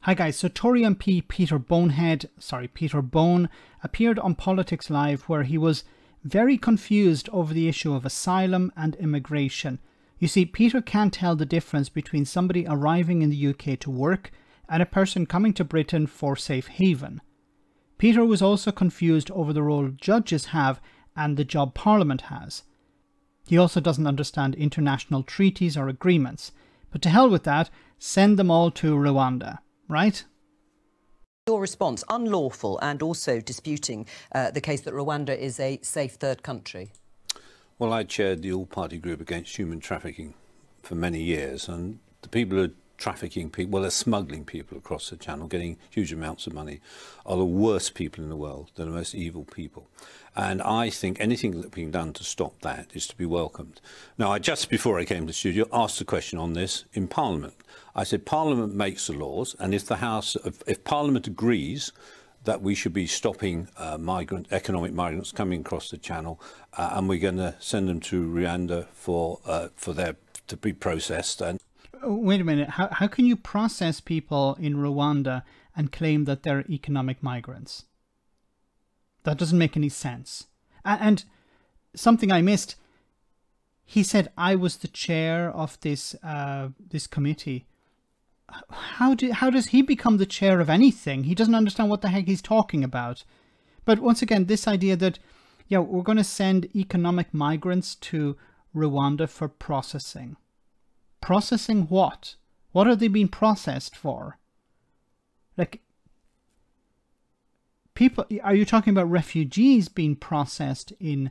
Hi guys, so Tory MP Peter Bone appeared on Politics Live where he was very confused over the issue of asylum and immigration. You see, Peter can't tell the difference between somebody arriving in the UK to work and a person coming to Britain for safe haven. Peter was also confused over the role judges have and the job Parliament has. He also doesn't understand international treaties or agreements. But to hell with that, send them all to Rwanda. Right? Your response, unlawful and also disputing the case that Rwanda is a safe third country. Well, I chaired the all-party group against human trafficking for many years, and the people who are trafficking people, well, they're smuggling people across the channel, getting huge amounts of money, are the worst people in the world. They're the most evil people. And I think anything that's being done to stop that is to be welcomed. Now, I just before I came to the studio asked a question on this in Parliament. I said, Parliament makes the laws, and if Parliament agrees that we should be stopping economic migrants coming across the channel, and we're going to send them to Rwanda to be processed. And wait a minute, how can you process people in Rwanda and claim that they're economic migrants? That doesn't make any sense. And something I missed, he said I was the chair of this committee. How does he become the chair of anything? He doesn't understand what the heck he's talking about. But once again, this idea that, yeah, we're going to send economic migrants to Rwanda for processing. Processing what? What are they being processed for? Like, people, are you talking about refugees being processed in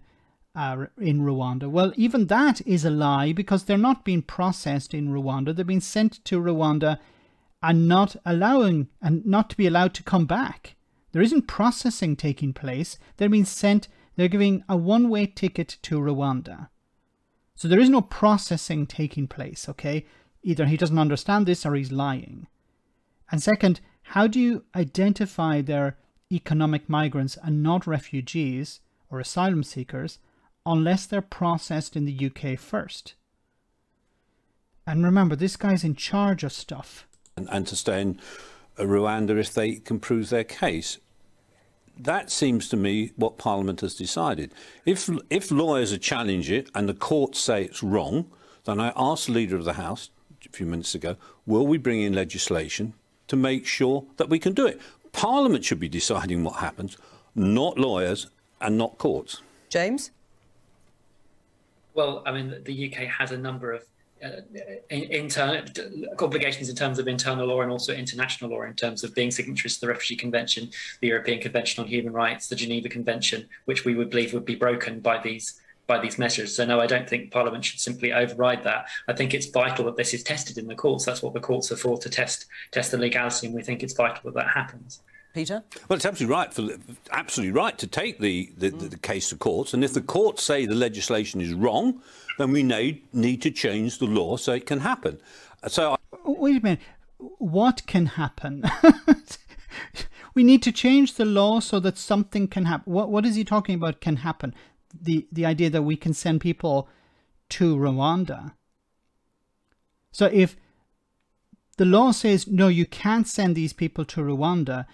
Rwanda? Well, even that is a lie, because they're not being processed in Rwanda. They're being sent to Rwanda and not to be allowed to come back. There isn't processing taking place. They're being sent, they're giving a one-way ticket to Rwanda. So there is no processing taking place, okay? Either he doesn't understand this or he's lying. And second, how do you identify their economic migrants and not refugees or asylum seekers unless they're processed in the UK first? And remember, this guy's in charge of stuff. And to stay in Rwanda if they can prove their case. That seems to me what Parliament has decided. If lawyers challenge it and the courts say it's wrong, then I asked the Leader of the House a few minutes ago, will we bring in legislation to make sure that we can do it? Parliament should be deciding what happens, not lawyers and not courts. James? Well, I mean, the UK has a number of internal obligations in terms of internal law and also international law in terms of being signatories to the Refugee Convention, the European Convention on Human Rights, the Geneva Convention, which we would believe would be broken by these measures. So no, I don't think Parliament should simply override that. I think it's vital that this is tested in the courts. That's what the courts are for, to test the legality, and we think it's vital that that happens. Peter? Well, it's absolutely right to take the case to courts, and if the courts say the legislation is wrong, then we need to change the law so it can happen. So, wait a minute, what can happen? We need to change the law so that something can happen. What is he talking about can happen? The idea that we can send people to Rwanda. So if the law says, no, you can't send these people to Rwanda,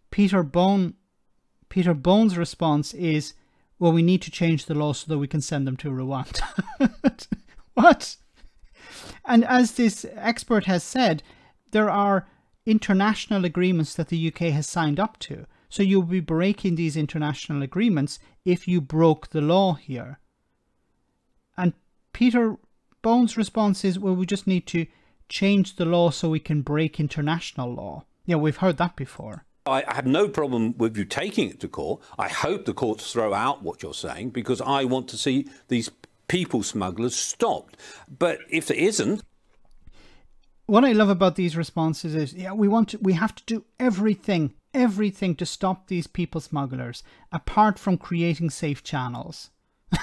Peter Bone's response is, well, we need to change the law so that we can send them to Rwanda. What? And as this expert has said, there are international agreements that the UK has signed up to. So you'll be breaking these international agreements if you broke the law here. And Peter Bone's response is, well, we just need to change the law so we can break international law. Yeah, we've heard that before. I have no problem with you taking it to court. I hope the courts throw out what you're saying, because I want to see these people smugglers stopped. But if there isn't... What I love about these responses is, yeah, we have to do everything to stop these people smugglers, apart from creating safe channels.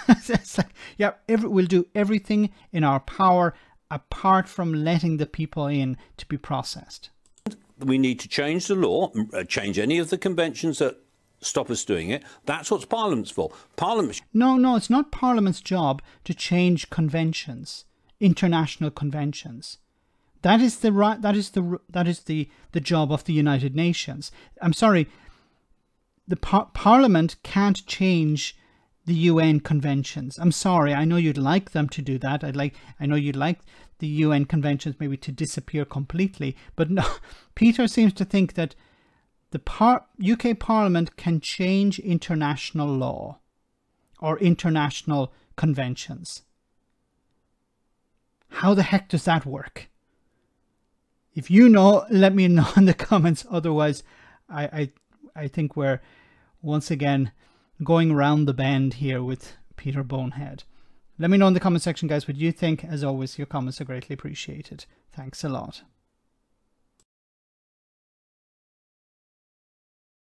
It's like, yeah, we'll do everything in our power, apart from letting the people in to be processed. We need to change the law, change any of the conventions that stop us doing it. That's what Parliament's for. Parliament... No, it's not Parliament's job to change conventions, international conventions. That is the right. That is the job of the United Nations. I'm sorry. The Parliament can't change the UN conventions. I'm sorry. I know you'd like them to do that. I know you'd like the UN conventions maybe to disappear completely. But no, Peter seems to think that the UK Parliament can change international law or international conventions. How the heck does that work? If you know, let me know in the comments. Otherwise, I think we're once again going around the bend here with Peter Bonehead. Let me know in the comment section, guys, what you think. As always, your comments are greatly appreciated. Thanks a lot.